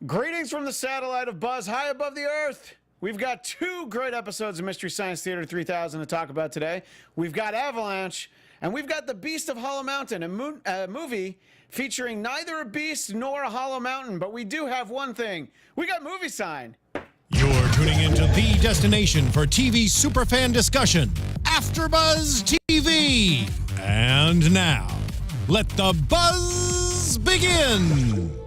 Greetings from the satellite of Buzz, high above the earth. We've got two great episodes of Mystery Science Theater 3000 to talk about today. We've got Avalanche, and we've got The Beast of Hollow Mountain, a movie featuring neither a beast nor a hollow mountain, but we do have one thing. We got Movie Sign. You're tuning into the destination for TV superfan discussion, AfterBuzz TV. And now, let the buzz begin.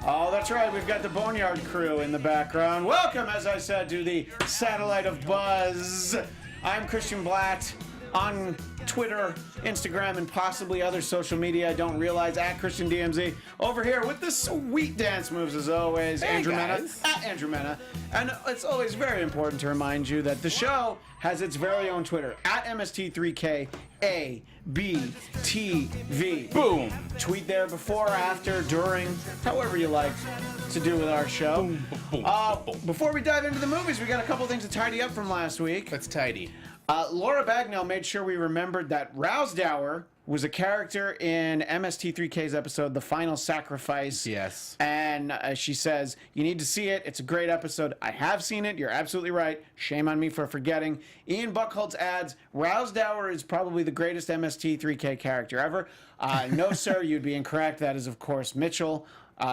Oh, that's right. We've got the Boneyard crew in the background. Welcome, as I said, to the satellite of Buzz. I'm Christian Bladt on Twitter, Instagram, and possibly other social media I don't realize, at Christian DMZ. Over here with the sweet dance moves, as always, hey Andrew guys. Mena, at Andrew Mena. And it's always very important to remind you that the show has its very own Twitter, at MST3KABTV. Boom. Tweet there before, after, during, however you like to do with our show. Boom, boom, boom. Before we dive into the movies, we got a couple things to tidy up from last week. That's tidy. Laura Bagnell made sure we remembered that Rousdower was a character in MST3K's episode, The Final Sacrifice. Yes. And she says, you need to see it. It's a great episode. I have seen it. You're absolutely right. Shame on me for forgetting. Ian Buchholz adds, Rousdower is probably the greatest MST3K character ever. No, sir, you'd be incorrect. That is, of course, Mitchell.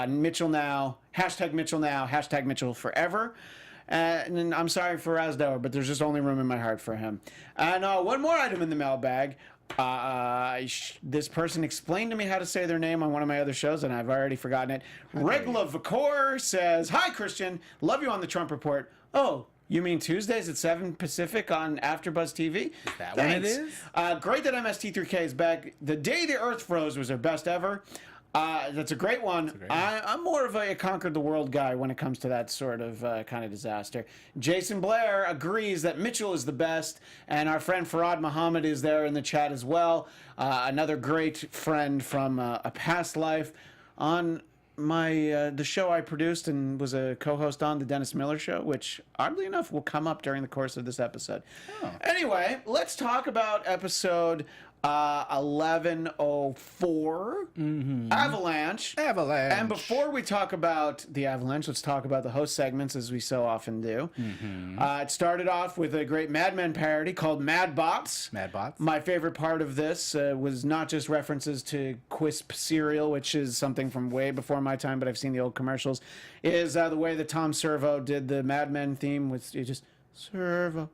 Mitchell now. Hashtag Mitchell now. Hashtag Mitchell forever. And I'm sorry for Rousdower, but there's just only room in my heart for him. And one more item in the mailbag. This person explained to me how to say their name on one of my other shows, and I've already forgotten it. Regla Vakor says, hi, Christian. Love you on the Trump Report. Oh, you mean Tuesdays at 7 Pacific on AfterBuzz TV? Is that what it is? Great that MST3K is back. The Day the Earth Froze was their best ever. That's a great one. I'm more of a conquered the world guy when it comes to that sort of kind of disaster. Jason Blair agrees that Mitchell is the best, and our friend Farad Muhammad is there in the chat as well. Another great friend from a past life on the show I produced and was a co-host on, the Dennis Miller Show, which oddly enough will come up during the course of this episode. Oh. Anyway, let's talk about episode 1104, Avalanche. And before we talk about the Avalanche, let's talk about the host segments, as we so often do. It started off with a great Mad Men parody called Mad Bots. Mad Bots. My favorite part of this was not just references to Quisp cereal, which is something from way before my time, but I've seen the old commercials, is the way that Tom Servo did the Mad Men theme with just Servo.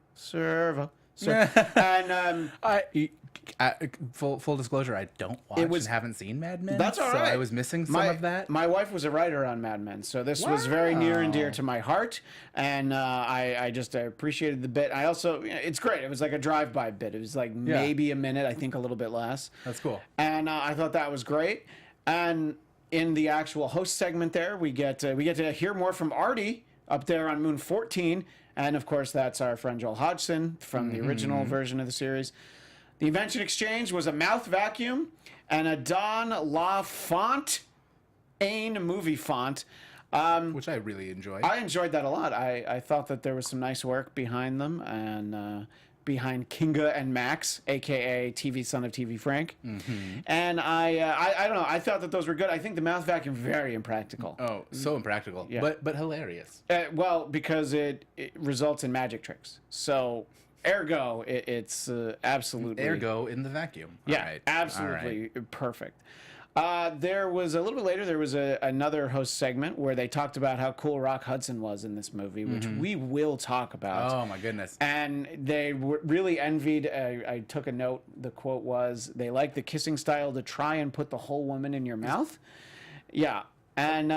And full disclosure, I don't watch and haven't seen Mad Men. That's all right. So I was missing some of that. My wife was a writer on Mad Men, so this was very near and dear to my heart, and I appreciated the bit. I also, it's great. It was like a drive-by bit. It was like maybe a minute, I think a little bit less. That's cool. And I thought that was great. And in the actual host segment there, we get to hear more from Artie up there on Moon 14, and of course that's our friend Joel Hodgson from the original version of the series. The Invention Exchange was a mouth vacuum and a Don LaFont Ain movie font. Which I really enjoyed. I enjoyed that a lot. I thought that there was some nice work behind them and behind Kinga and Max, a.k.a. TV Son of TV Frank. And I don't know. I thought that those were good. I think the mouth vacuum, very impractical. Oh, so impractical. Yeah. But hilarious. Well, because it results in magic tricks. So... Ergo, it's absolutely... Ergo in the vacuum. Yeah, all right. absolutely perfect. There was, a little bit later, there was another host segment where they talked about how cool Rock Hudson was in this movie, which we will talk about. Oh, my goodness. And they really envied, I took a note, the quote was, they like the kissing style to try and put the whole woman in your mouth. Yeah. And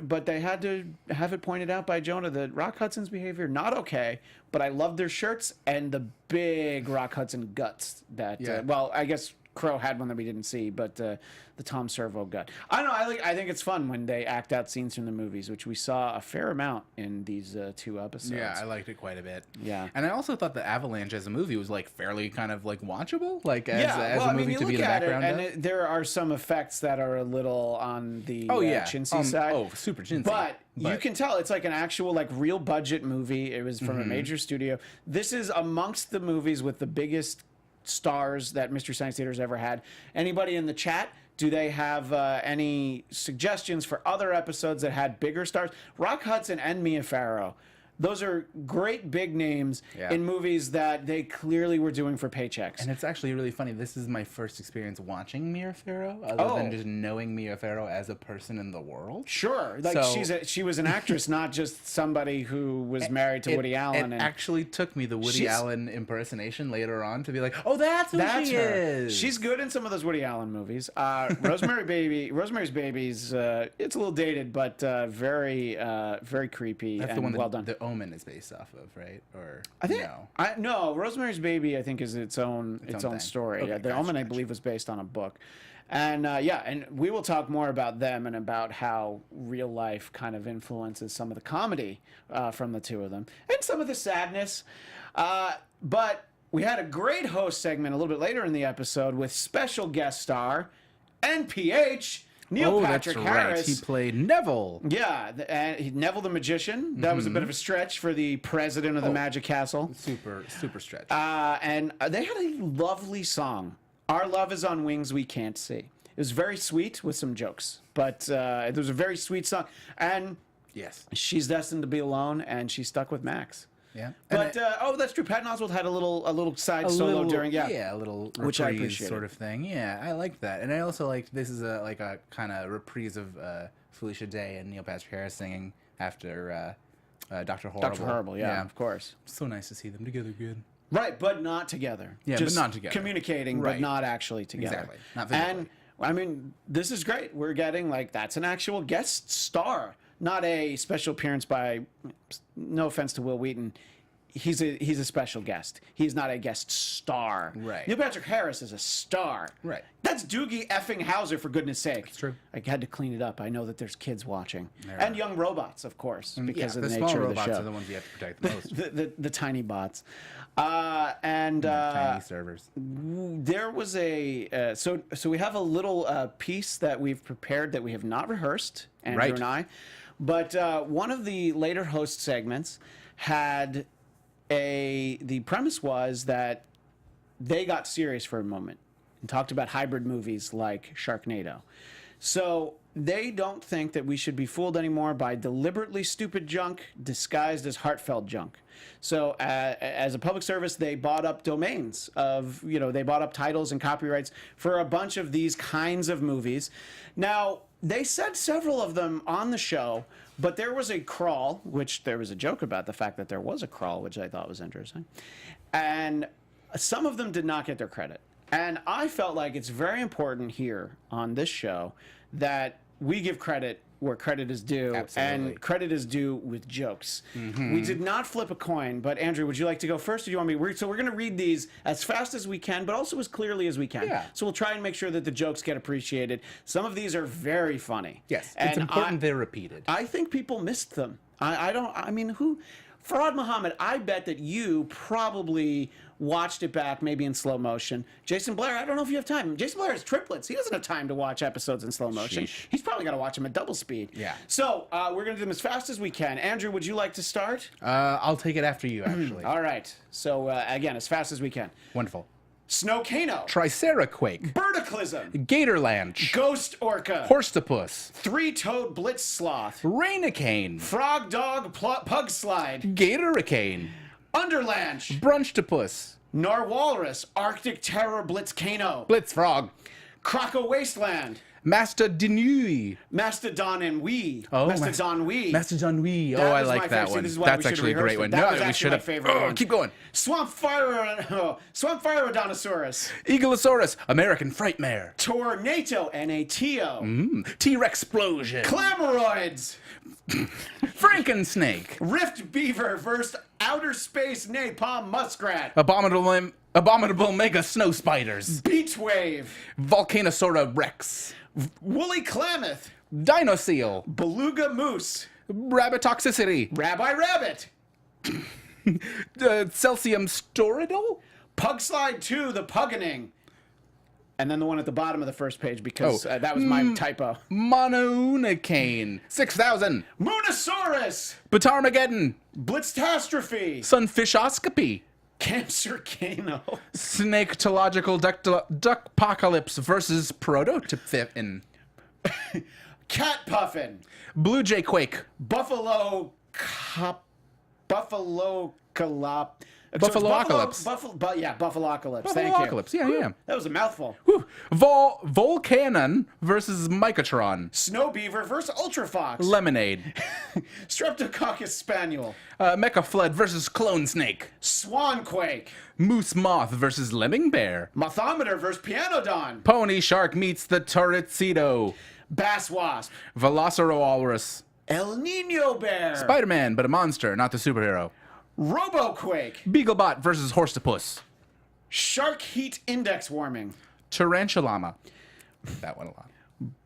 but they had to have it pointed out by Jonah that Rock Hudson's behavior, not okay, but I love their shirts and the big Rock Hudson guts that, well, I guess Crow had one that we didn't see, but the Tom Servo gut. I don't know, I think it's fun when they act out scenes from the movies, which we saw a fair amount in these two episodes. Yeah, I liked it quite a bit. Yeah. And I also thought the Avalanche as a movie was like fairly kind of like watchable, like as a movie to be in the background and there are some effects that are a little on the chintzy side. Oh, super chintzy. But you can tell it's like an actual like real budget movie. It was from a major studio. This is amongst the movies with the biggest stars that Mystery Science Theater has ever had. Anybody in the chat? Do they have any suggestions for other episodes that had bigger stars? Rock Hudson and Mia Farrow. Those are great big names in movies that they clearly were doing for paychecks. And it's actually really funny. This is my first experience watching Mia Farrow, other than just knowing Mia Farrow as a person in the world. Sure. Like, she was an actress, not just somebody who was married to Woody Allen. It actually took me the Woody Allen impersonation later on to be like, oh, that's she her. is. She's good in some of those Woody Allen movies. Rosemary's Baby's, it's a little dated, but very creepy. That's and the one well done. The Omen is based off of, right? Or I think no. Rosemary's Baby, I think, is its own story. Okay, The Omen, I believe, was based on a book. And and we will talk more about them and about how real life kind of influences some of the comedy from the two of them and some of the sadness. But we had a great host segment a little bit later in the episode with special guest star NPH. Neil Patrick Harris. Right. He played Neville. Yeah, Neville the Magician. That was a bit of a stretch for the president of the Magic Castle. Super stretch. And they had a lovely song. Our Love is on Wings We Can't See. It was very sweet with some jokes, but it was a very sweet song. And yes, she's destined to be alone, and she's stuck with Max. Yeah, but that's true. Patton Oswalt had a little side solo during a little which I appreciate sort of thing. Yeah, I liked that, and I also liked this is a kind of reprise of Felicia Day and Neil Patrick Harris singing after Dr. Horrible. Dr. Horrible, yeah, of course. So nice to see them together again. Right, but not together. Yeah, just but not together. Communicating, but not actually together. Exactly. Not physically. And I mean, this is great. We're getting that's an actual guest star, not a special appearance by. No offense to Will Wheaton. He's a special guest. He's not a guest star. Right. Neil Patrick Harris is a star. Right. That's Doogie effing Howser, for goodness sake. It's true. I had to clean it up. I know that there's kids watching. And young robots, of course, because of the small nature of the robots show. are the ones you have to protect the most. the tiny bots. Tiny servers. There was so we have a little piece that we've prepared that we have not rehearsed, Andrew and I. But one of the later host segments had the premise was that they got serious for a moment and talked about hybrid movies like Sharknado. So they don't think that we should be fooled anymore by deliberately stupid junk disguised as heartfelt junk. So as a public service, they bought up domains they bought up titles and copyrights for a bunch of these kinds of movies. Now, they said several of them on the show, but there was a crawl, which there was a joke about the fact that there was a crawl, which I thought was interesting. And some of them did not get their credit. And I felt like it's very important here on this show that we give credit where credit is due. Absolutely. And credit is due with jokes. We did not flip a coin, but Andrew, would you like to go first, or do you want me? So we're going to read these as fast as we can, but also as clearly as we can. Yeah. So we'll try and make sure that the jokes get appreciated. Some of these are very funny. Yes, and it's important they're repeated. I think people missed them. Farhad Muhammad, I bet that you probably watched it back maybe in slow motion. Jason Blair, I don't know if you have time. Jason Blair has triplets. He doesn't have time to watch episodes in slow motion. Sheesh. He's probably got to watch them at double speed. Yeah. So we're going to do them as fast as we can. Andrew, would you like to start? I'll take it after you, actually. All right. So again, as fast as we can. Wonderful. Snowcano. Triceraquake. Verticalism. Gatorlanche. Ghost Orca. Horstopus. Three-toed Blitz Sloth. Rainacane. Frog Dog Pug Slide. Gatoracane. Underlanche. Brunchtopus. Narwhalrus. Arctic Terror Blitzcano. Blitzfrog. Croco Wasteland. Mastodonui. Mastodon and Wee. Oh, Mastodon Wee. Mastodon Wee. That Oh, I was my like that favorite. one. This is why That's we should actually a rehearse great it. one. That No, was we actually should my have. favorite one. Keep going. Swamp Phyrodontosaurus. Eagleosaurus. American Frightmare. Tornado. N-A-T-O. T-Rex Explosion. Clamaroids. Frankensnake. Rift Beaver versus Outer Space Napalm Muskrat. Abominable Mega Snow Spiders. Beach Wave. Volcanosaura Rex. Woolly Klamath. Dinoseal. Beluga Moose. Rabbit Toxicity. Rabbi Rabbit. Celsium Storidol. Pug Slide 2, the Puggening. And then the one at the bottom of the first page, because that was my typo. Monounacane. 6,000. Moonosaurus. Batarmageddon. Blitztastrophe. Sunfishoscopy. Cancer Kano. Snaketological Duckpocalypse versus Prototyphon. Cat Puffin. Blue Jay Quake. Buffalo Buffalocalypse. Buffalocalypse. Thank you. Buffalocalypse. Yeah. That was a mouthful. Whew. Volcanon versus Micatron. Snow Beaver versus Ultra Fox. Lemonade. Streptococcus Spaniel. Mecha Flood versus Clone Snake. Swan Quake. Moose Moth versus Lemming Bear. Mothometer versus Pianodon. Pony Shark meets the Turretcedo. Bass Wasp. Velociraptor. El Nino Bear. Spider-Man, but a monster, not the superhero. Roboquake. Beaglebot versus Horsetopus. Shark Heat Index Warming. Tarantulama. That one a lot.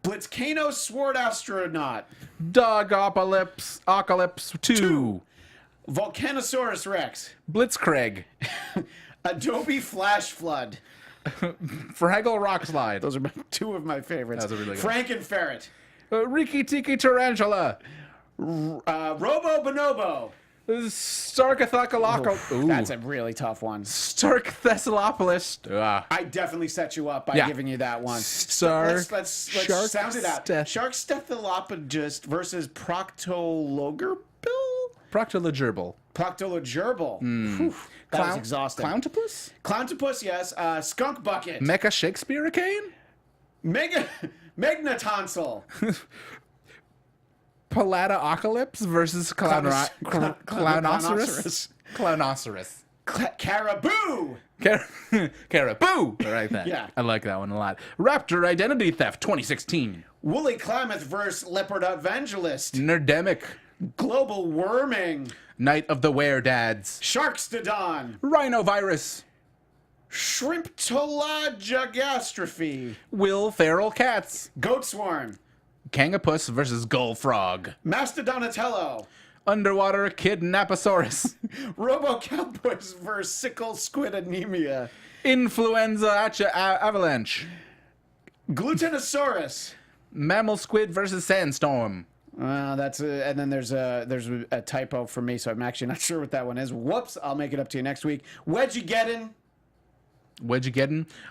Blitzkano Sword Astronaut. Dogopocalypse 2. Volcanosaurus Rex. Blitzkrieg. Adobe Flash Flood. Fraggle Rock Slide. Those are two of my favorites. That was a really good Frankenferret. Riki Tiki Tarantula. Robo Bonobo. Starkathakalaka. That's a really tough one. Stark Thessalopolis. I definitely set you up by giving you that one. Let's sound it out. Shark Stephalopodist versus Proctologerbil? Proctologerbil. Proctologerbil. That was exhausting. Clowntopus? Clowntopus, yes. Skunk Bucket. Mecha Shakespeare cane? Megnatonsil. Palataocalypse versus Clownoceros. Clownoceros. Caribou. Caribou. I like that. Yeah. I like that one a lot. Raptor Identity Theft 2016. Woolly Klamath versus Leopard Evangelist. Nerdemic. Global Worming. Night of the Weredads. Sharkstodon. Rhinovirus. Shrimptologastrophe. Will Feral Cats. Goat Swarm. Kangapus versus Gullfrog. Mastodonatello. Underwater Kidnaposaurus. Robo-Cowboys versus Sickle Squid Anemia. Influenza Avalanche. Glutenosaurus. Mammal Squid versus Sandstorm. That's and then there's a typo for me, so I'm actually not sure what that one is. Whoops! I'll make it up to you next week. Wedgegeddon.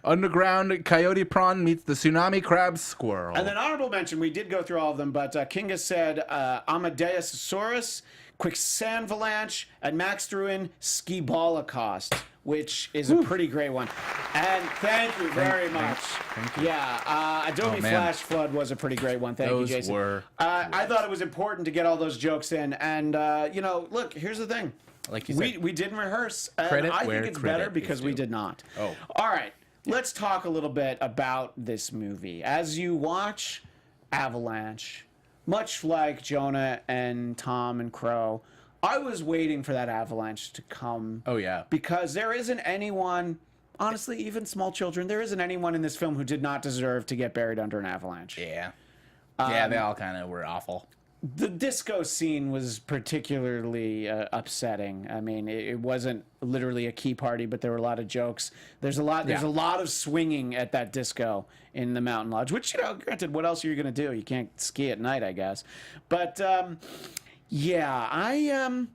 Underground Coyote Prawn meets the Tsunami Crab Squirrel. And then honorable mention, we did go through all of them, but Kinga said Amadeussaurus, Quicksand Avalanche, and Max threw in Skibolocaust, which is a pretty great one. And thank you very much. Thank you. Yeah, Adobe Flash Flood was a pretty great one. Thank you, Jason. I thought it was important to get all those jokes in. And, look, here's the thing. Like you said, we didn't rehearse. And credit I where think it's credit better because is we due. did not. Oh. All right. Let's talk a little bit about this movie. As you watch Avalanche, much like Jonah and Tom and Crow, I was waiting for that avalanche to come. Oh, yeah. Because there isn't anyone, honestly, even small children, there isn't anyone in this film who did not deserve to get buried under an avalanche. Yeah. Yeah, they all kind of were awful. The disco scene was particularly upsetting. I mean, it wasn't literally a key party, but there were a lot of jokes. There's a lot of swinging at that disco in the Mountain Lodge, which, granted, what else are you going to do? You can't ski at night, I guess. But yeah, I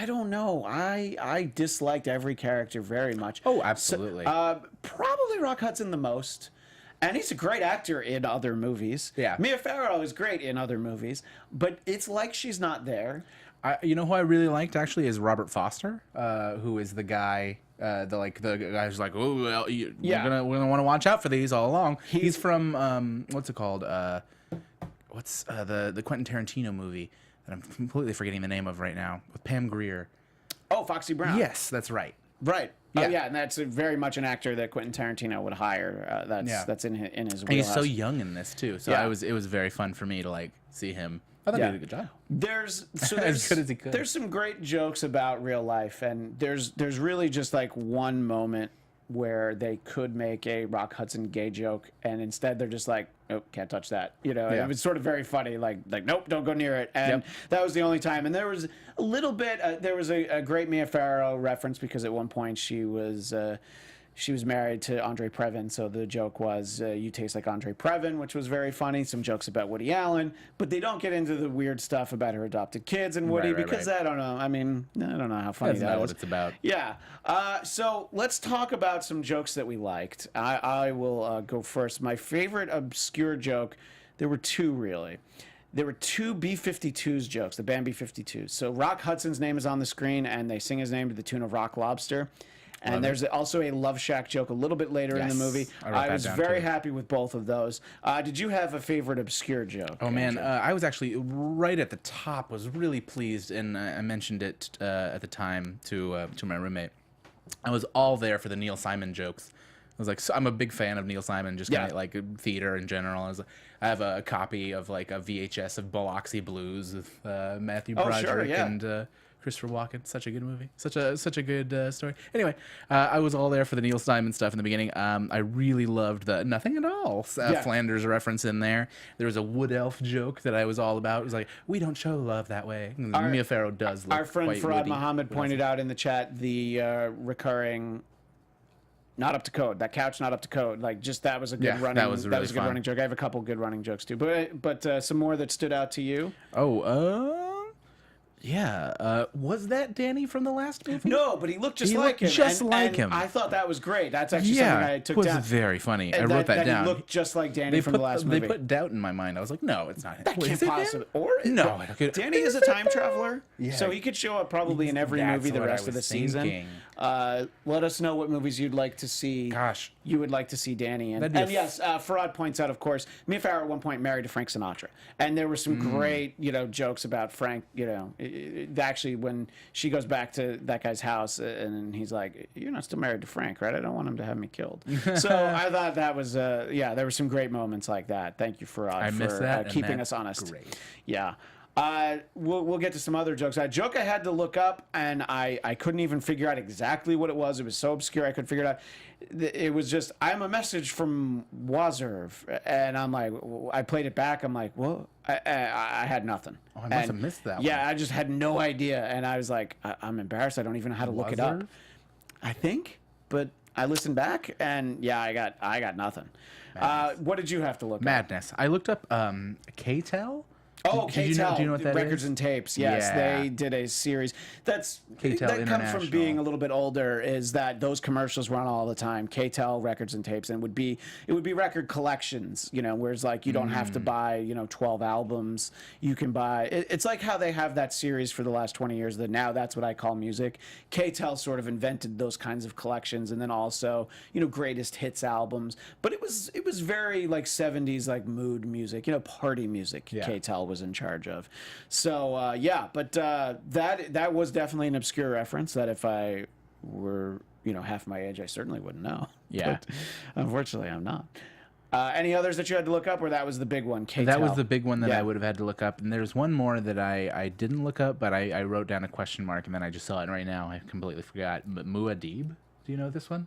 don't know. I disliked every character very much. Oh, absolutely. Probably Rock Hudson the most. And he's a great actor in other movies. Yeah. Mia Farrow is great in other movies, but it's like she's not there. You know who I really liked actually is Robert Foster, who is the guy, the guy who's like, oh, well, we're gonna want to watch out for these all along. He's from what's it called? What's the Quentin Tarantino movie that I'm completely forgetting the name of right now with Pam Grier. Oh, Foxy Brown. Yes, that's right. Right. Yeah. Oh, yeah, and that's very much an actor that Quentin Tarantino would hire. That's in his wheelhouse. And he's so young in this too, so it was very fun for me to see him. I thought he did a good job. There's as good as he could. There's some great jokes about real life, and there's really just one moment where they could make a Rock Hudson gay joke, and instead they're just like, "Oh, can't touch that." It was sort of very funny, like nope, don't go near it. And that was the only time. And there was a little bit. There was a great Mia Farrow reference because at one point she was she was married to Andre Previn, so the joke was, you taste like Andre Previn, which was very funny. Some jokes about Woody Allen, but they don't get into the weird stuff about her adopted kids and Woody because I don't know. I mean, I don't know how funny That's not what it's about. Yeah. So let's talk about some jokes that we liked. I will go first. My favorite obscure joke, there were two really. There were two B-52s jokes, the band B-52s. So Rock Hudson's name is on the screen, and they sing his name to the tune of Rock Lobster. And there's also a Love Shack joke a little bit later in the movie. I was very happy with both of those. Did you have a favorite obscure joke? Oh, man. I was actually right at the top, was really pleased, and I mentioned it at the time to my roommate. I was all there for the Neil Simon jokes. I was like, so I'm a big fan of Neil Simon, just kind of like theater in general. I have a copy of like a VHS of Biloxi Blues with Matthew Broderick and Christopher Walken. Such a good movie. Such a good story. Anyway, I was all there for the Neil Simon stuff in the beginning. I really loved the Nothing at All Flanders reference in there. There was a wood elf joke that I was all about. It was like, we don't show love that way. Mia Farrow does look Our friend quite Farad witty. Muhammad pointed out in the chat the recurring not up to code. That couch not up to code. Like just that was a good running. That was really a good running joke. I have a couple good running jokes too. But some more that stood out to you. Was that Danny from the last movie? No, but he looked just like him. And I thought that was great. That's actually something I took down. It was very funny. I wrote that down. He looked just like Danny from the last movie. They put doubt in my mind. I was like, no, it's not him. That can't possibly. Or no, Danny is a time traveler, so he could show up probably in every movie the rest of the season. Let us know what movies you'd like to see. Gosh, you would like to see Danny in. And yes, Farad points out, of course, Mia Farrow at one point married to Frank Sinatra, and there were some great, jokes about Frank. Actually, when she goes back to that guy's house, and he's like, "You're not still married to Frank, right? I don't want him to have me killed." So I thought that was, there were some great moments like that. Thank you, Farad, for keeping us honest. Great. Yeah. We'll get to some other jokes. A joke I had to look up, and I couldn't even figure out exactly what it was. It was so obscure I couldn't figure it out. It was just, I'm a message from Wazerv, and I'm like, I played it back. I'm like, well, I had nothing. Oh, I must have missed that one. Yeah, I just had no idea, and I was like, I'm embarrassed. I don't even know how to look it up. I think, but I listened back, and yeah, I got nothing. What did you have to look up? Madness. I looked up K-Tel. Oh, K-Tel, do you know what that Records is? and Tapes. Yes, they did a series. That comes from being a little bit older. Is that those commercials run all the time? K-Tel, Records and Tapes, and it would be record collections. Whereas like you don't have to buy 12 albums. You can buy. It's like how they have that series for the last 20 years. That now that's what I call music. K-Tel sort of invented those kinds of collections, and then also greatest hits albums. But it was very like 70s like mood music, party music. Yeah. K-Tel was in charge of. So that was definitely an obscure reference that if I were half my age I certainly wouldn't know. Yeah. But unfortunately I'm not. Any others that you had to look up, or that was the big one? K-Tel. That was the big one that I would have had to look up. And there's one more that I didn't look up, but I wrote down a question mark, and then I just saw it right now. I completely forgot. But Muad'Dib, do you know this one?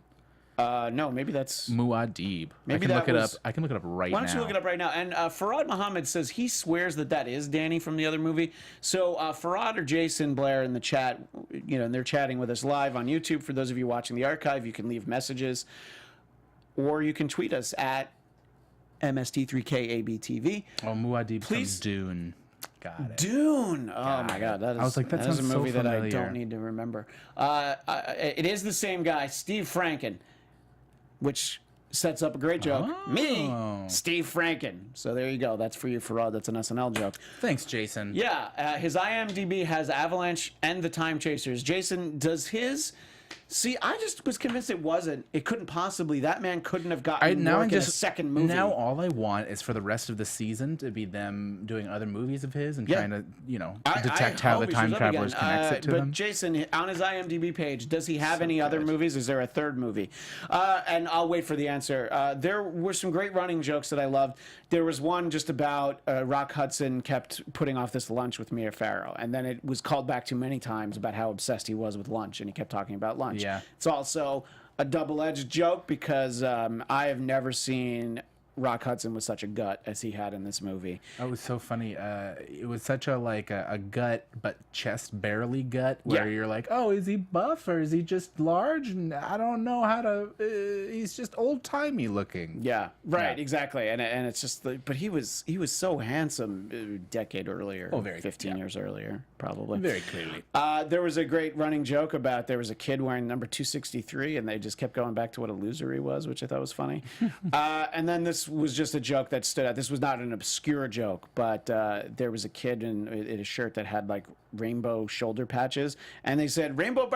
No, maybe that's Muad'Dib. Maybe I can look it up. I can look it up right now. Why don't you look it up right now? And Farad Muhammad says he swears that is Danny from the other movie. So Farad or Jason Blair in the chat, and they're chatting with us live on YouTube. For those of you watching the archive, you can leave messages, or you can tweet us at MST3KABTV. Oh, Muad'Dib from Dune. Got it. Dune. Oh my God, that is. I was like, that sounds a movie so that I familiar. don't need to remember. It is the same guy, Steve Franken, which sets up a great joke. Me, Steve Franken. So there you go. That's for you, Farad. That's an SNL joke. Thanks, Jason. Yeah, his IMDb has Avalanche and The Time Chasers. Jason, does his... See, I just was convinced it wasn't. It couldn't possibly. That man couldn't have gotten work in a second movie. Now all I want is for the rest of the season to be them doing other movies of his and trying to, detect how the time travelers connects it to them. But Jason, on his IMDb page, does he have any other movies? Is there a third movie? And I'll wait for the answer. There were some great running jokes that I loved. There was one just about Rock Hudson kept putting off this lunch with Mia Farrow, and then it was called back to many times about how obsessed he was with lunch, and he kept talking about lunch. Yeah. It's also a double-edged joke because I have never seen Rock Hudson was such a gut as he had in this movie. That was so funny. It was such a gut, but chest barely gut, where you're like, oh, is he buff or is he just large? And I don't know how to. He's just old timey looking. Yeah, right, exactly. And it's just, but he was so handsome a decade earlier. Oh, very 15 years earlier, probably. Very clearly. There was a great running joke about there was a kid wearing number 263, and they just kept going back to what a loser he was, which I thought was funny. And then this was just a joke that stood out. This was not an obscure joke, but there was a kid in a shirt that had like rainbow shoulder patches, and they said Rainbow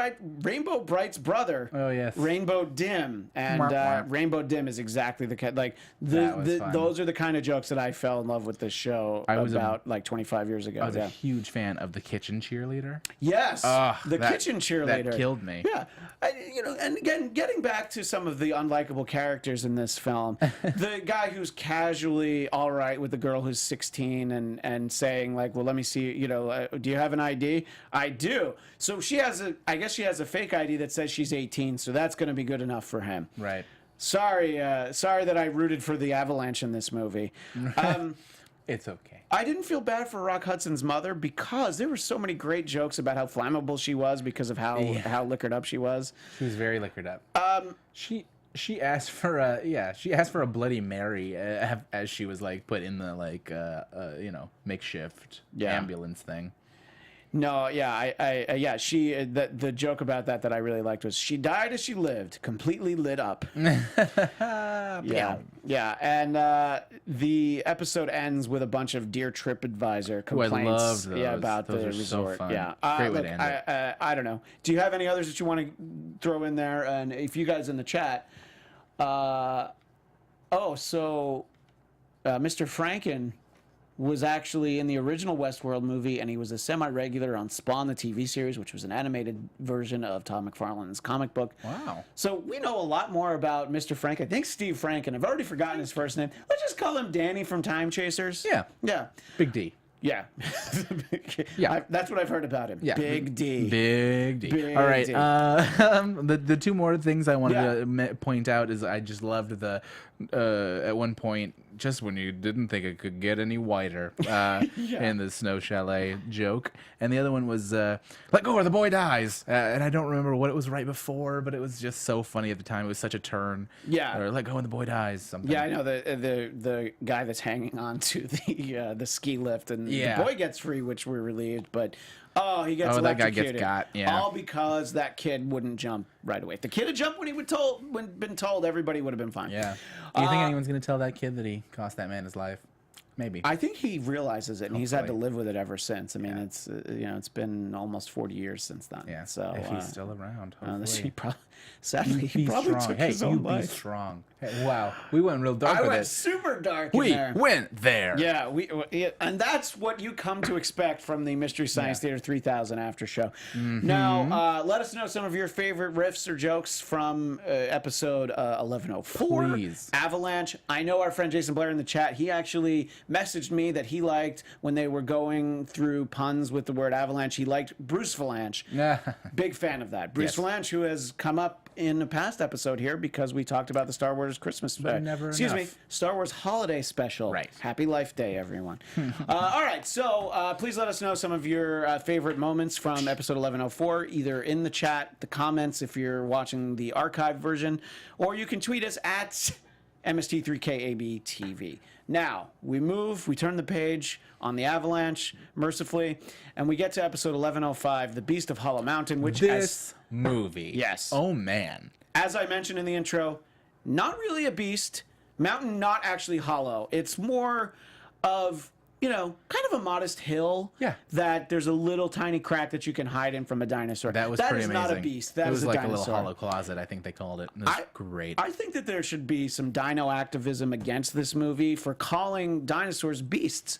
Bright's brother. Oh yes. Rainbow Dim, and Rainbow Dim is exactly the kind. Like those are the kind of jokes that I fell in love with this show about like 25 years ago. I was a huge fan of the kitchen cheerleader. Yes, the kitchen cheerleader that killed me. Yeah, and again, getting back to some of the unlikable characters in this film, the guy who's casually all right with the girl who's 16 and saying like, well, let me see, do you have an ID? I do. So I guess she has a fake ID that says she's 18, so that's going to be good enough for him. Right. Sorry that I rooted for the Avalanche in this movie. It's okay. I didn't feel bad for Rock Hudson's mother because there were so many great jokes about how flammable she was because of how liquored up she was. She was very liquored up. She asked for a Bloody Mary as she was like put in the makeshift ambulance thing. No, yeah, the joke about that I really liked was she died as she lived, completely lit up. Yeah, and the episode ends with a bunch of Dear TripAdvisor complaints. I love those. About those the are resort. So fun. Yeah, great way to end it. I don't know. Do you have any others that you want to throw in there? And if you guys in the chat, Mr. Franken was actually in the original Westworld movie, and he was a semi-regular on Spawn, the TV series, which was an animated version of Todd McFarlane's comic book. Wow. So we know a lot more about Mr. Frank. I think Steve Franken. I've already forgotten his first name. Let's just call him Danny from Time Chasers. Yeah. Yeah. Big D. Yeah. Yeah. That's what I've heard about him. Yeah. Big D. Big D. Big All right. D. The two more things I wanted to point out is I just loved the at one point, just when you didn't think it could get any whiter, in the snow chalet joke, and the other one was let go or the boy dies, and I don't remember what it was right before, but it was just so funny at the time. It was such a turn. Yeah. Or let go and the boy dies. Something. Yeah, I know the guy that's hanging on to the ski lift, and the boy gets free, which we're relieved, but he gets electrocuted. That guy gets got. Yeah. All because that kid wouldn't jump right away. If the kid had jumped when he been told, everybody would have been fine. Yeah. Do you think anyone's gonna tell that kid that he cost that man his life? Maybe. I think he realizes it, and he's had to live with it ever since. I mean, it's it's been almost 40 years since then. Yeah. So if he's still around, he sadly he probably took his own life. Be strong. Hey, wow, we went real dark. I with went it. super dark. We in there. went there. Yeah, and that's what you come to expect from the Mystery Science Theater 3000 after show. Mm-hmm. Now, let us know some of your favorite riffs or jokes from episode 1104. Please. Avalanche. I know our friend Jason Blair in the chat. He actually messaged me that he liked when they were going through puns with the word avalanche. He liked Bruce Valanche. Big fan of that. Bruce Valanche, who has come up in a past episode here because we talked about the Star Wars Christmas Star Wars holiday special. Right. Happy Life Day, everyone. All right, so please let us know some of your favorite moments from episode 1104, either in the chat, the comments if you're watching the archive version, or you can tweet us at MST3KABTV. Now, we turn the page on the Avalanche, mercifully, and we get to episode 1105, The Beast of Hollow Mountain, which movie. Yes. Oh, man. As I mentioned in the intro, not really a beast. Mountain not actually hollow. It's more of, kind of a modest hill. Yeah. That there's a little tiny crack that you can hide in from a dinosaur. That was pretty amazing. That is not a beast. That is a dinosaur. It was like a little hollow closet, I think they called it. It was great. I think that there should be some dino activism against this movie for calling dinosaurs beasts.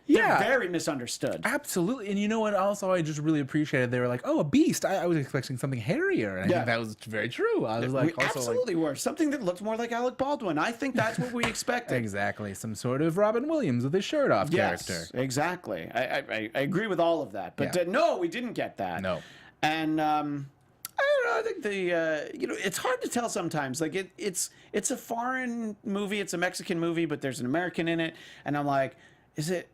They're very misunderstood. Absolutely. And you know what? Also, I just really appreciated they were like, oh, a beast. I was expecting something hairier. And I think that was very true. I was like, absolutely were. Something that looked more like Alec Baldwin. I think that's what we expected. Exactly. Some sort of Robin Williams with his shirt off character. Yes, exactly. I agree with all of that. But no, we didn't get that. No. And I don't I think it's hard to tell sometimes. Like it's a foreign movie, it's a Mexican movie, but there's an American in it, and I'm like, is it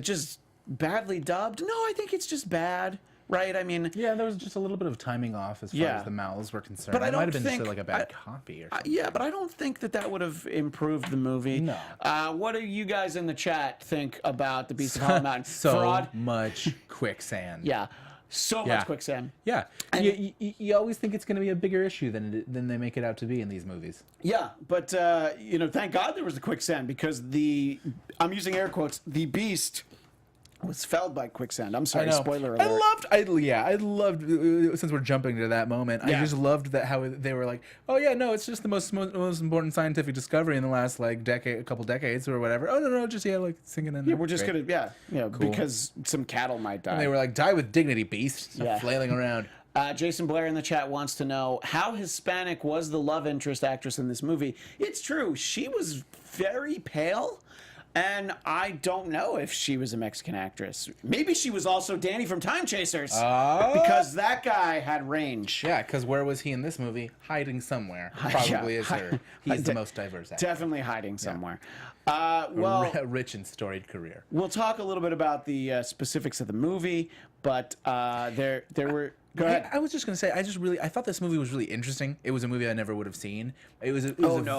just badly dubbed? No, I think it's just bad. Right, I mean, yeah, there was just a little bit of timing off as far as the mouths were concerned. But I don't might have been think, just like a bad copy or something. Yeah, but I don't think that would have improved the movie. No. What do you guys in the chat think about the Beast of Hollow Mountain? So much quicksand. Yeah, so much quicksand. Yeah, you always think it's going to be a bigger issue than they make it out to be in these movies. Yeah, but thank God there was the quicksand, because I'm using air quotes, the Beast was felled by quicksand. I'm sorry, spoiler alert. I loved, since we're jumping to that moment, I just loved that how they were like, oh yeah, no, it's just the most important scientific discovery in the last like couple decades or whatever. Oh no, just like singing in there. We're just gonna cool. Because some cattle might die. And they were like, die with dignity, beast. Stop flailing around. Jason Blair in the chat wants to know, how Hispanic was the love interest actress in this movie? It's true, she was very pale. And I don't know if she was a Mexican actress. Maybe she was also Danny from Time Chasers. Because that guy had range. Yeah, because where was he in this movie? Hiding somewhere. Probably is her. He's the most diverse actor. Definitely hiding somewhere. A rich and storied career. We'll talk a little bit about the specifics of the movie, but there were... Go ahead. I was just going to say, I thought this movie was really interesting. It was a movie I never would have seen. It was a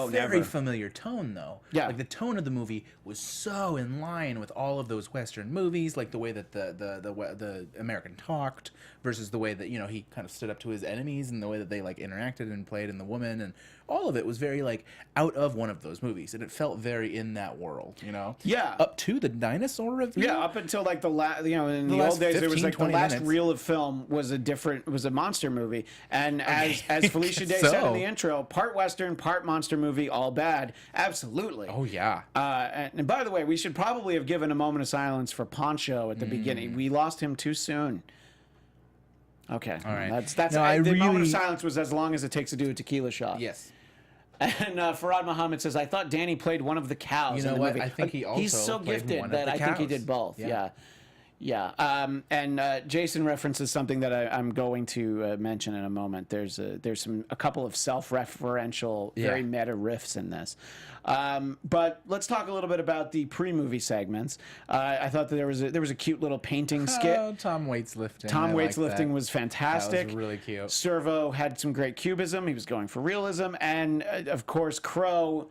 very familiar tone, though. Yeah. Like, the tone of the movie was so in line with all of those Western movies, like the way that the American talked versus the way that, he kind of stood up to his enemies, and the way that they, like, interacted and played in The Woman, and all of it was very, like, out of one of those movies, and it felt very in that world, Yeah. Up to the dinosaur review? Yeah, up until, like, in the old days, there was, like, the last reel of film was a monster movie. And as Felicia Day said in the intro, part Western, part monster movie, all bad. Absolutely. Oh, yeah. And by the way, we should probably have given a moment of silence for Poncho at the beginning. We lost him too soon. Okay. All right. The moment of silence was as long as it takes to do a tequila shot. Yes. And Farad Muhammad says, I thought Danny played one of the cows in the movie. I think he also He's so gifted that I think he did both. Yeah. And Jason references something that I'm going to mention in a moment. There's a couple of self-referential, very meta riffs in this. But let's talk a little bit about the pre-movie segments. I thought that there was a cute little painting skit. Tom Waits lifting. Tom Waits lifting was fantastic. That was really cute. Servo had some great cubism. He was going for realism, and of course, Crow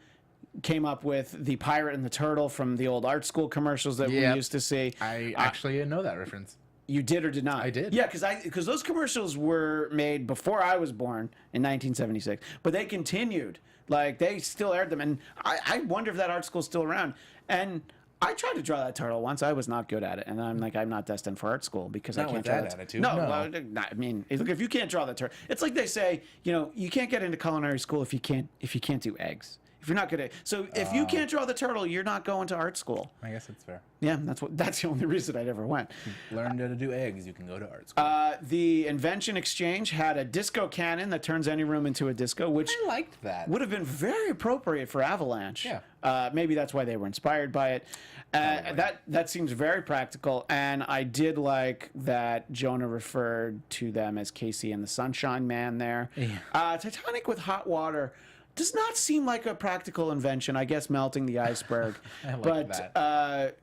came up with the pirate and the turtle from the old art school commercials that we used to see. I actually didn't know that reference. You did or did not? I did. Yeah, because those commercials were made before I was born in 1976, but they continued. Like, they still aired them, and I wonder if that art school's still around. And I tried to draw that turtle once. I was not good at it, and I'm like, I'm not destined for art school because I can't draw that attitude. No. I mean, look, if you can't draw the turtle, it's like they say, you can't get into culinary school if you can't do eggs. If you're not good at so if you can't draw the turtle, you're not going to art school. I guess that's fair. Yeah, that's the only reason I ever went. Learned how to do eggs, you can go to art school. The Invention Exchange had a disco cannon that turns any room into a disco, which I liked that. Would have been very appropriate for Avalanche. Yeah. Maybe that's why they were inspired by it. That seems very practical, and I did like that Jonah referred to them as Casey and the Sunshine Man there. Yeah. Titanic with hot water does not seem like a practical invention. I guess melting the iceberg. I like that.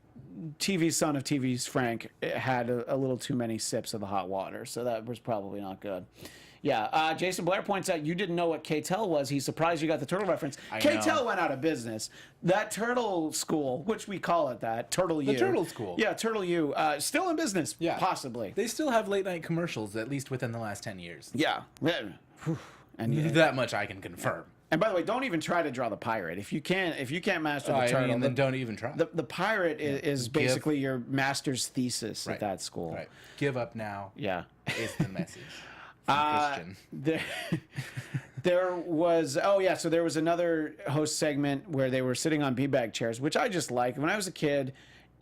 TV's son of TV's Frank had a little too many sips of the hot water, so that was probably not good. Yeah, Jason Blair points out you didn't know what K-Tel was. He's surprised you got the turtle reference. K-Tel went out of business. That turtle school, which we call it that, Turtle U. The turtle school. Yeah, Turtle U. Still in business, possibly. They still have late night commercials, at least within the last 10 years. Yeah. And that much I can confirm. And by the way, don't even try to draw the pirate. If you can't master the turtle, then don't even try. The pirate is basically your master's thesis at that school. Right. Give up now. Yeah. Is the message. Christian. There was so there was another host segment where they were sitting on beanbag chairs, which I just liked. When I was a kid,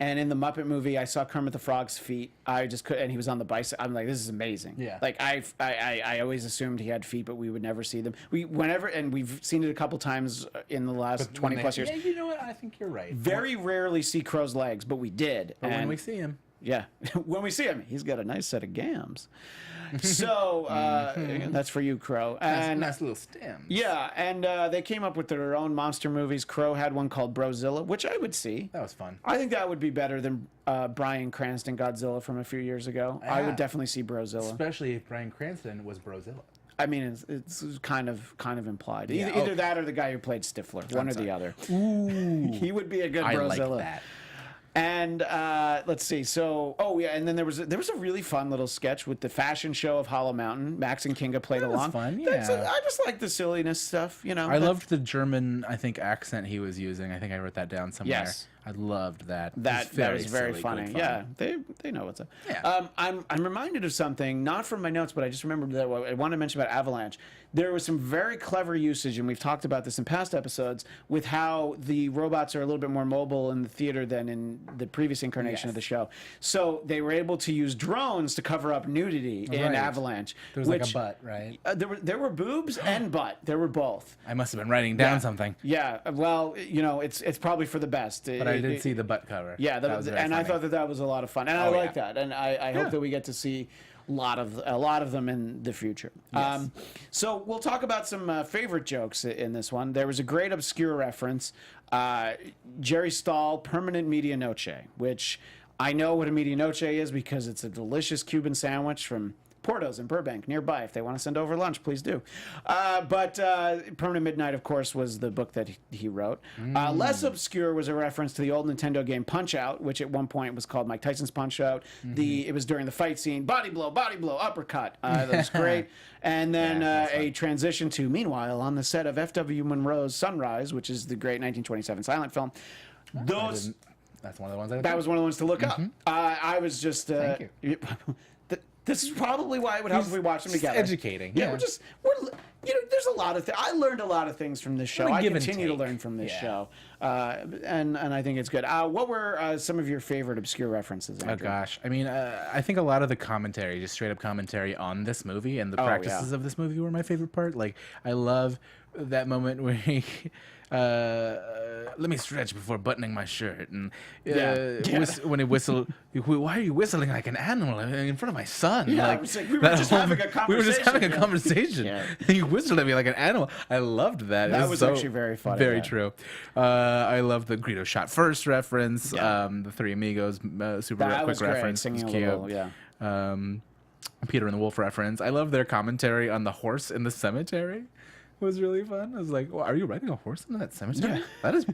and in the Muppet movie, I saw Kermit the Frog's feet. I just couldn't, and he was on the bicycle. I'm like, this is amazing. Yeah. Like I always assumed he had feet, but we would never see them. And we've seen it a couple times in the last 20 plus years. Yeah, you know what? I think you're right. Very rarely see Crow's legs, but we did. But when we see him, Yeah. When we see him, he's got a nice set of gams. So that's for you, Crow. And nice little stems. yeah, and they came up with their own monster movies. Crow had one called Brozilla, which I would see. That was fun. I think that would be better than Bryan Cranston Godzilla from a few years ago. I would definitely see Brozilla. Especially if Bryan Cranston was Brozilla. I mean, it's kind of implied. Yeah, Either that or the guy who played Stifler, one or the other. Ooh. He would be a good I Brozilla. like that. And let's see. So, and then there was a really fun little sketch with the fashion show of Hollow Mountain. Max and Kinga played That was along. fun, yeah. I just like the silliness stuff, you know. I loved the German, I think, accent he was using. I think I wrote that down somewhere. Yes. I loved that. That was very silly, funny. good fun. Yeah, they know what's up. Yeah. I'm reminded of something, not from my notes, but I just remembered that I want to mention about Avalanche. There was some very clever usage, and we've talked about this in past episodes, with how the robots are a little bit more mobile in the theater than in the previous incarnation of the show. So they were able to use drones to cover up nudity in Right. Avalanche. There was like a butt, right? There were boobs and butt. There were both. I must have been writing down something. Yeah, well, you know, it's probably for the best. But I did see the butt cover. Yeah, that was very and I funny. thought that was a lot of fun, and I Oh, like yeah. that, and I hope that we get to see a lot of them in the future. Yes. So we'll talk about some favorite jokes in this one. There was a great obscure reference, Jerry Stahl, permanent media noche, which I know what a media noche is because it's a delicious Cuban sandwich from Porto's in Burbank, nearby. If they want to send over lunch, please do. But Permanent Midnight, of course, was the book that he wrote. Less obscure was a reference to the old Nintendo game Punch-Out, which at one point was called Mike Tyson's Punch-Out. It was during the fight scene, body blow, uppercut. That was great. And then a transition to, meanwhile, on the set of F.W. Monroe's Sunrise, which is the great 1927 silent film. That's one of the ones I That was one of the ones to look up. I was just... Thank you. This is probably why it would help if we watch them together. Educating. Yeah, there's a lot of things. I learned a lot of things from this show. I give and continue to take. learn from this show. And I think it's good. What were some of your favorite obscure references, Andrew? Oh gosh, I mean, I think a lot of the commentary, just straight up commentary on this movie and the practices of this movie were my favorite part. Like, I love that moment where he, let me stretch before buttoning my shirt, and when he whistled, why are you whistling like an animal in front of my son? Yeah, like, it was like, we were just having a conversation. We were just having a Yeah. conversation. Yeah. And he whistled at me like an animal. I loved that. That It was so actually very funny, Very yeah. true. I love the Greedo shot first reference. Yeah. The Three Amigos super That quick was great, reference. singing was a cute. little, yeah. Peter and the Wolf reference. I love their commentary on the horse in the cemetery. It was really fun. I was like, well, "Are you riding a horse into that cemetery? Yeah. That is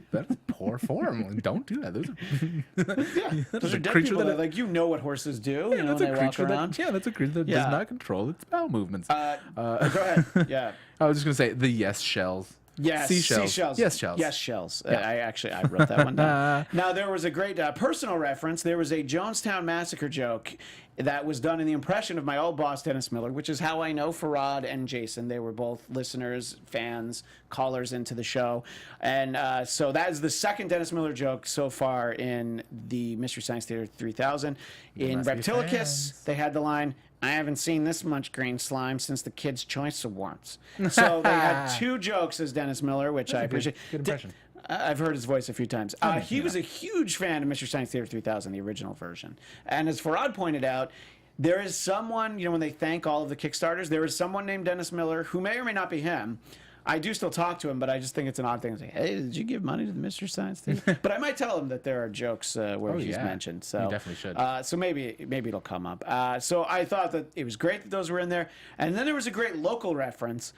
poor form. Like, don't do that. Those are Those are dead creature people that that, like, you know what horses do. You know, that's they a walk creature around. that's a creature that Yeah. does not control its bowel movements. Go ahead. Yeah. I was just gonna say the yes shells. Yes, Seashells. Yes, shells. Yes, shells. I wrote that one down. Now, there was a great personal reference. There was a Jonestown Massacre joke that was done in the impression of my old boss, Dennis Miller, which is how I know Farad and Jason. They were both listeners, fans, callers into the show. And so that is the second Dennis Miller joke so far in the Mystery Science Theater 3000. In must be Reptilicus, fans. they had the line, "I haven't seen this much green slime since the Kids' Choice Awards." So they had two jokes as Dennis Miller, which I appreciate. Good impression. I've heard his voice a few times. He was a huge fan of Mystery Science Theater 3000, the original version. And as Farad pointed out, there is someone, when they thank all of the Kickstarters, there is someone named Dennis Miller who may or may not be him. I do still talk to him, but I just think it's an odd thing to say, "Hey, did you give money to the Mystery Science Theater?" But I might tell him that there are jokes where he's mentioned. So You definitely should. So maybe it'll come up. So I thought that it was great that those were in there. And then there was a great local reference,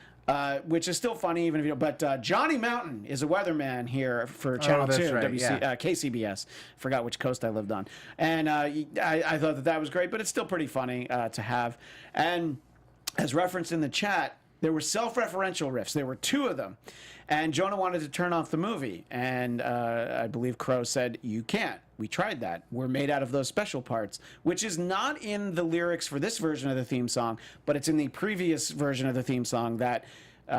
which is still funny, even if you don't. But Johnny Mountain is a weatherman here for Channel 2, that's right, KCBS. Forgot which coast I lived on. And I thought that was great, but it's still pretty funny to have. And as referenced in the chat, there were self-referential riffs. There were two of them. And Jonah wanted to turn off the movie. And I believe Crow said, "You can't. We tried that. We're made out of those special parts," which is not in the lyrics for this version of the theme song, but it's in the previous version of the theme song that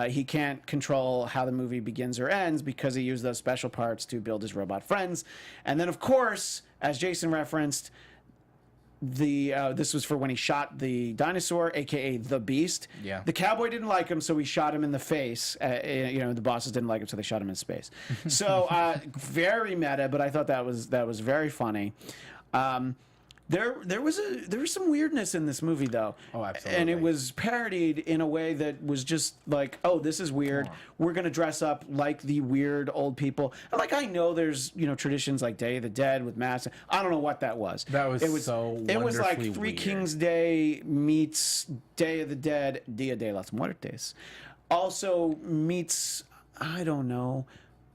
he can't control how the movie begins or ends because he used those special parts to build his robot friends. And then, of course, as Jason referenced, this was for when he shot the dinosaur, aka the Beast. Yeah. The cowboy didn't like him, so he shot him in the face. The bosses didn't like him, so they shot him in space. So very meta, but I thought that was very funny. There was some weirdness in this movie though. Oh, absolutely. And it was parodied in a way that was just like, oh, this is weird. We're gonna dress up like the weird old people. And like I know there's traditions like Day of the Dead with masks. I don't know what that was. That was it was so It was like wonderfully Three weird. Kings Day meets Day of the Dead, Dia de los Muertes. Also meets, I don't know,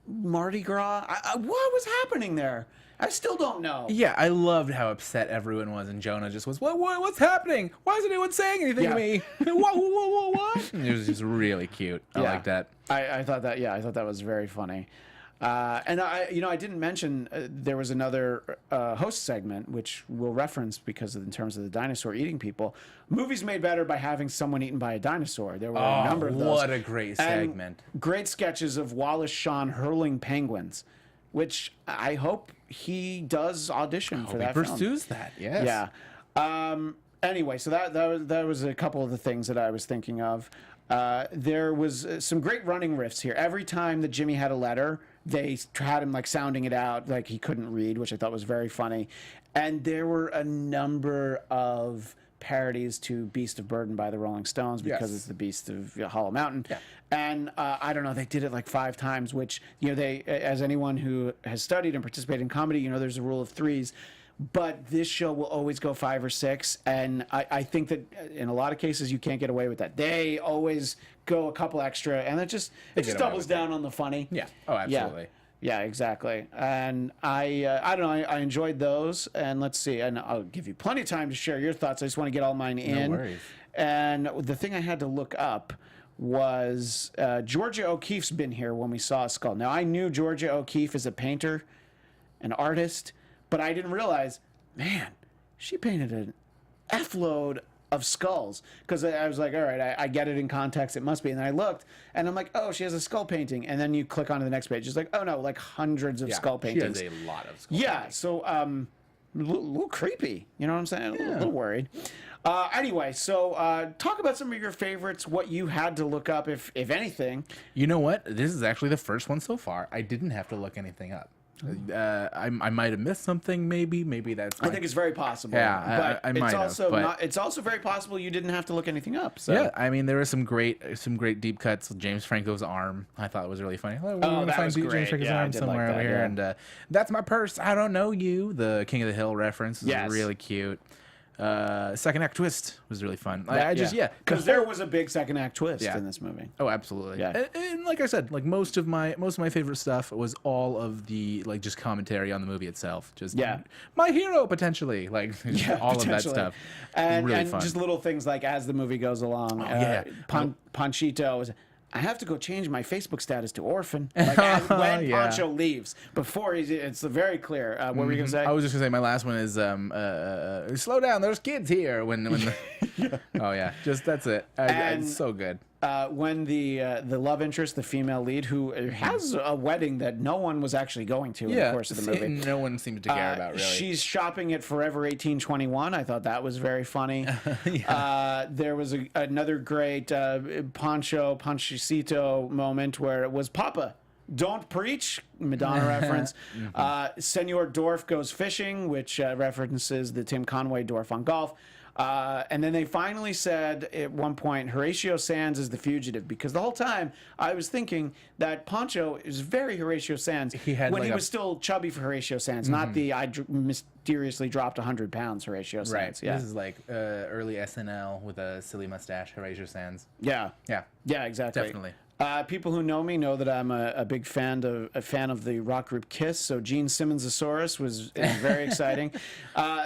Mardi Gras. What was happening there? I still don't know. Yeah, I loved how upset everyone was, and Jonah just was, what's happening? Why isn't anyone saying anything to me? What? It was just really cute. I like that. I thought that was very funny. And I didn't mention there was another host segment which we'll reference because in terms of the dinosaur eating people. Movies made better by having someone eaten by a dinosaur. There were a number of those. What a great segment! And great sketches of Wallace Shawn hurling penguins, which I hope he does audition for that film. He pursues that. Yes. Yeah. Anyway, so that was a couple of the things that I was thinking of. There was some great running riffs here. Every time that Jimmy had a letter, they had him like sounding it out like he couldn't read, which I thought was very funny. And there were a number of parodies to Beast of Burden by the Rolling Stones because it's the Beast of Hollow Mountain. Yeah. And I don't know, they did it like 5 times, which, they, as anyone who has studied and participated in comedy, there's a rule of 3s. But this show will always go 5 or 6, and I think that in a lot of cases you can't get away with that. They always go a couple extra, and it just doubles down on the funny. Yeah. Oh, absolutely. Yeah, exactly. And I don't know. I enjoyed those, and let's see. And I'll give you plenty of time to share your thoughts. I just want to get all mine in. No worries. And the thing I had to look up was Georgia O'Keeffe's been here when we saw a skull. Now I knew Georgia O'Keeffe is a painter, an artist. But I didn't realize, man, she painted an F-load of skulls. Because I was like, all right, I get it in context. It must be. And then I looked, and I'm like, oh, she has a skull painting. And then you click onto the next page. It's like, oh, no, like hundreds of skull paintings. She has a lot of skull paintings. So a little creepy. You know what I'm saying? A little worried. Anyway, so talk about some of your favorites, what you had to look up, if anything. You know what? This is actually the first one so far. I didn't have to look anything up. I might have missed something. Maybe that's. I think it's very possible. Yeah, but I might have. It's also very possible you didn't have to look anything up. So. Yeah, I mean there were some great deep cuts. James Franco's arm, I thought was really funny. We're gonna that find was James great. Franco's Yeah, I arm did somewhere like that, over here, yeah. and that's my purse. I don't know you. The King of the Hill reference is Yes. really cute. Second act twist was really fun. Because there was a big second act twist in this movie. Oh, absolutely. Yeah. And like I said, like most of my favorite stuff was all of the like just commentary on the movie itself. Just my hero potentially, like all of that stuff. And, really and fun. just little things like as the movie goes along. Panchito is. I have to go change my Facebook status to orphan. Like when Pancho leaves, before it's very clear. What were you gonna say? I was just gonna say my last one is slow down. There's kids here. Oh yeah, just that's it. It's so good. When the love interest, the female lead, who has a wedding that no one was actually going to in the course of the movie. No one seemed to care about, really. She's shopping at Forever 1821. I thought that was very funny. There was another great Panchito moment where it was Papa, don't preach, Madonna reference. Senor Dorf goes fishing, which references the Tim Conway Dorf on golf. And then they finally said at one point, Horatio Sands is the fugitive, because the whole time I was thinking that Pancho is very Horatio Sands when he was still chubby for Horatio Sands, not the mysteriously dropped 100 pounds Horatio Sands. Right. Yeah. This is like early SNL with a silly mustache, Horatio Sands. Yeah. Yeah. Yeah, exactly. Definitely. People who know me know that I'm a big fan of the rock group Kiss. So Gene Simmons-osaurus is very exciting.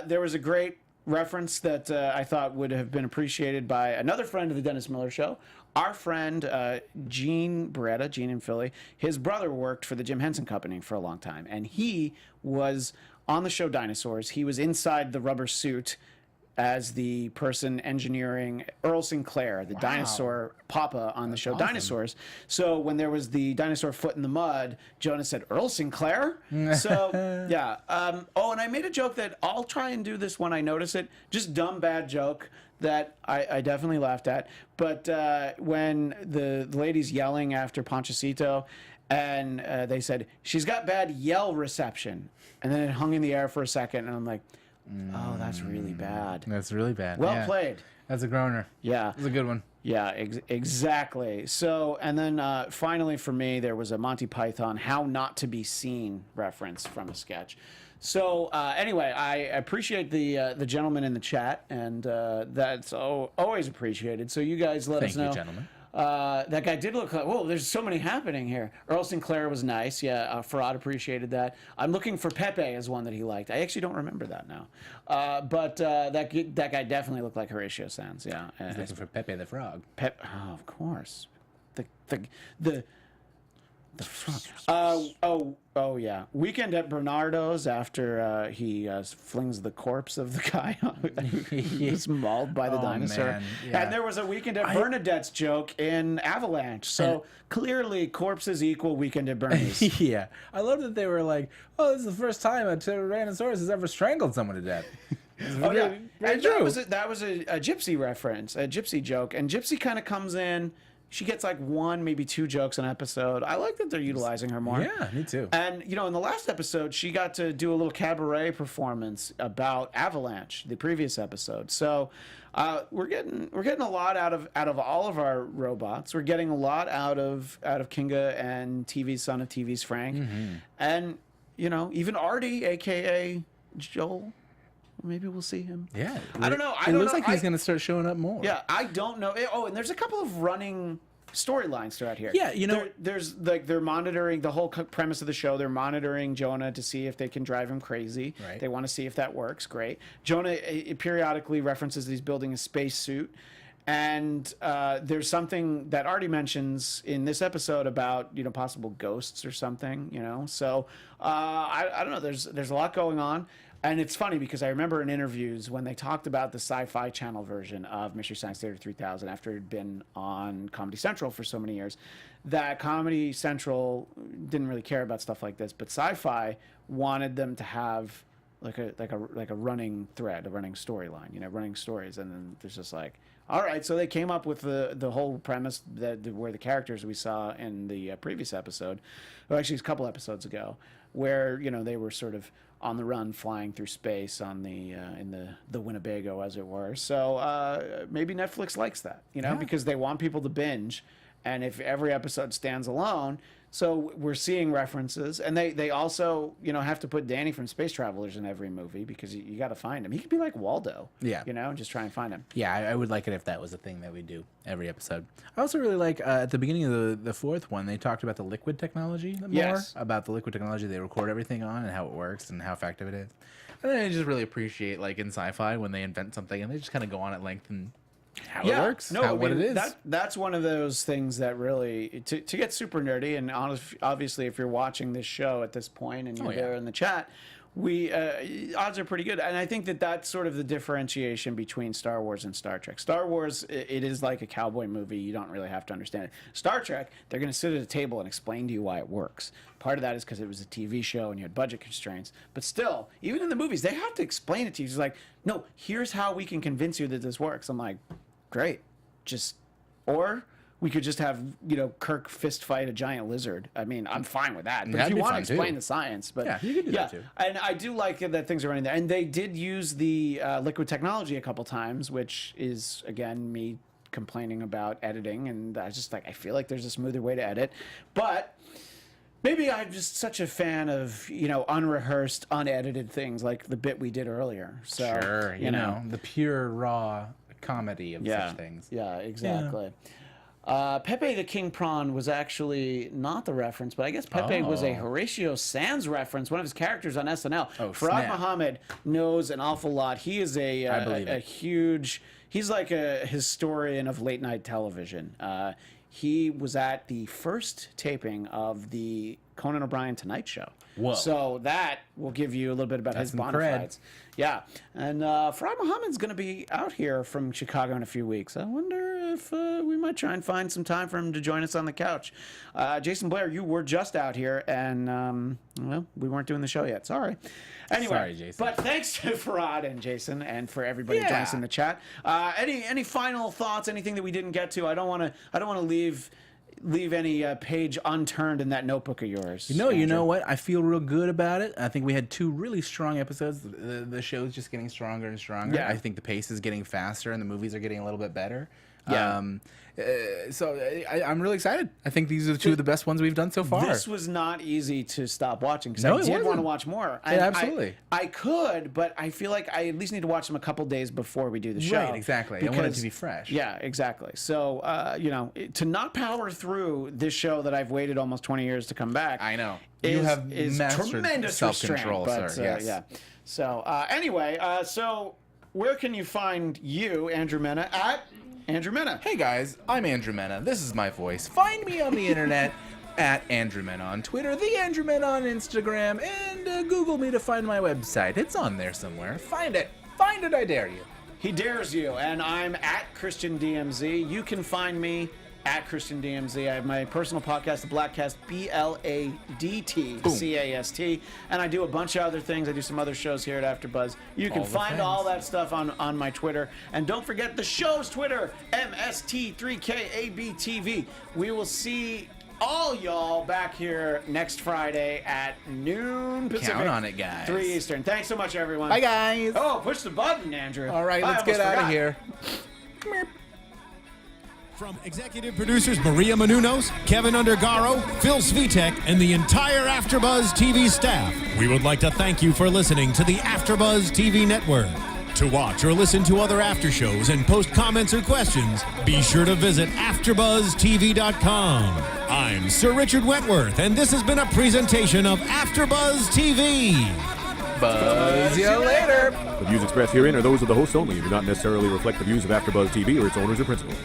There was a great reference that I thought would have been appreciated by another friend of the Dennis Miller Show. Our friend Gene Beretta, Gene in Philly, his brother worked for the Jim Henson Company for a long time, and he was on the show Dinosaurs. He was inside the rubber suit as the person engineering Earl Sinclair, the dinosaur papa on the show Dinosaurs. So when there was the dinosaur foot in the mud, Jonah said, Earl Sinclair? So, yeah. Oh, and I made a joke that I'll try and do this when I notice it. Just dumb, bad joke that I definitely laughed at. But when the lady's yelling after Ponchacito, and they said, she's got bad yell reception. And then it hung in the air for a second, and I'm like, Oh, that's really bad. That's really bad. Well played. That's a groaner. Yeah. That's a good one. Yeah, exactly. So, and then finally for me, there was a Monty Python How Not to Be Seen reference from a sketch. So anyway, I appreciate the gentleman in the chat, and that's always appreciated. So you guys let us know. Thank you, gentlemen. That guy did look like, whoa, there's so many happening here. Earl Sinclair was nice. Yeah, Farad appreciated that. I'm looking for Pepe as one that he liked. I actually don't remember that now. But that guy definitely looked like Horatio Sands. Yeah. He's looking for Pepe the Frog. Oh, of course. The frog. Oh yeah. Weekend at Bernardo's after he flings the corpse of the guy who was mauled by the dinosaur. Man. Yeah. And there was a Weekend at Bernadette's joke in Avalanche. So clearly corpses equal Weekend at Bernie's. Yeah. I love that they were like, oh, this is the first time a Tyrannosaurus has ever strangled someone to death. Oh yeah. And true. that was a Gypsy reference, a Gypsy joke. And Gypsy kind of comes in. She gets like one, maybe two jokes an episode. I like that they're utilizing her more. Yeah, me too. And in the last episode, she got to do a little cabaret performance about Avalanche, the previous episode. So we're getting a lot out of all of our robots. We're getting a lot out of Kinga and TV's son of TV's Frank, and even Artie, aka Joel. Maybe we'll see him. Yeah. I don't know. It looks like he's going to start showing up more. Yeah, I don't know. Oh, and there's a couple of running storylines throughout here. Yeah, there's like they're monitoring the whole premise of the show. They're monitoring Jonah to see if they can drive him crazy. Right. They want to see if that works. Great. Jonah periodically references that he's building a space suit. And there's something that Artie mentions in this episode about possible ghosts or something. So I don't know. There's a lot going on. And it's funny because I remember in interviews when they talked about the Sci-Fi Channel version of Mystery Science Theater 3000 after it had been on Comedy Central for so many years, that Comedy Central didn't really care about stuff like this, but Sci-Fi wanted them to have like a running thread, a running storyline, running stories, and then there's just like, all right, so they came up with the whole premise where the characters we saw in the previous episode, or actually a couple episodes ago, where they were sort of on the run, flying through space on in the Winnebago, as it were. So maybe Netflix likes that, because they want people to binge, and if every episode stands alone. So we're seeing references, and they also have to put Danny from Space Travelers in every movie because you got to find him. He could be like Waldo, just try and find him. Yeah, I would like it if that was a thing that we do every episode. I also really like at the beginning of the fourth one, they talked about the liquid technology more, about the liquid technology they record everything on and how it works and how effective it is. And then I just really appreciate like in sci-fi when they invent something and they just kind of go on at length and how it works, what it is. That's one of those things that really, to get super nerdy, and obviously if you're watching this show at this point and you're there in the chat, odds are pretty good. And I think that's sort of the differentiation between Star Wars and Star Trek. Star Wars, it is like a cowboy movie. You don't really have to understand it. Star Trek, they're going to sit at a table and explain to you why it works. Part of that is because it was a TV show and you had budget constraints. But still, even in the movies, they have to explain it to you. It's like, no, here's how we can convince you that this works. I'm like, great. Or we could just have, Kirk fist fight a giant lizard. I mean, I'm fine with that. But That'd if you be want to fun, explain too. the science, but you could do that too. And I do like that things are running there. And they did use the liquid technology a couple times, which is again me complaining about editing, and I feel like there's a smoother way to edit, but. Maybe I'm just such a fan of, unrehearsed, unedited things like the bit we did earlier. So, sure, the pure, raw comedy of such things. Yeah, exactly. Yeah. Pepe the King Prawn was actually not the reference, but I guess Pepe was a Horatio Sands reference, one of his characters on SNL. Farad Muhammad knows an awful lot. He is a huge, he's like a historian of late night television. He was at the first taping of the Conan O'Brien Tonight Show. Whoa. So that will give you a little bit about his bona fides. Yeah. And Farad Muhammad's going to be out here from Chicago in a few weeks. I wonder if we might try and find some time for him to join us on the couch. Jason Blair, you were just out here, and, we weren't doing the show yet. Sorry. Anyway, sorry, Jason. But thanks to Farad and Jason and for everybody joining us in the chat. Any final thoughts, anything that we didn't get to? I don't want to leave leave any page unturned in that notebook of yours. No, you Andrew. know what? I feel real good about it. I think we had 2 really strong episodes. The show's just getting stronger and stronger. Yeah. I think the pace is getting faster and the movies are getting a little bit better. Yeah. So I'm really excited. I think these are 2 of the best ones we've done so far. This was not easy to stop watching because No, I it did want to wasn't. watch more. Yeah, absolutely. I could, but I feel like I at least need to watch them a couple days before we do the show. Right, exactly. I want it to be fresh. Yeah, exactly. So, to not power through this show that I've waited almost 20 years to come back. I know. Is, You have is mastered tremendous self-control, restraint, sir. Yes. Yeah. So, anyway, so where can you find you, Andrew Mena, at Andrew Mena? Hey guys, I'm Andrew Mena. This is my voice. Find me on the internet at Andrew Mena on Twitter, the Andrew Mena on Instagram, and Google me to find my website. It's on there somewhere. Find it. Find it, I dare you. He dares you, and I'm at Christian DMZ. You can find me at Christian DMZ. I have my personal podcast, the Blattcast, BLADTCAST, and I do a bunch of other things. I do some other shows here at AfterBuzz. You can find all that stuff on my Twitter, and don't forget the show's Twitter, MST3KABTV. We will see all y'all back here next Friday at noon Pacific. Count on it, guys. 3 Eastern. Thanks so much, everyone. Bye, guys. Oh, push the button, Andrew. All right, I let's get almost out of forgot. here. From executive producers Maria Menounos, Kevin Undergaro, Phil Svitek, and the entire AfterBuzz TV staff, we would like to thank you for listening to the AfterBuzz TV network. To watch or listen to other after shows and post comments or questions, be sure to visit AfterBuzzTV.com. I'm Sir Richard Wentworth, and this has been a presentation of AfterBuzz TV. Buzz you later. The views expressed herein are those of the hosts only and do not necessarily reflect the views of AfterBuzz TV or its owners or principals.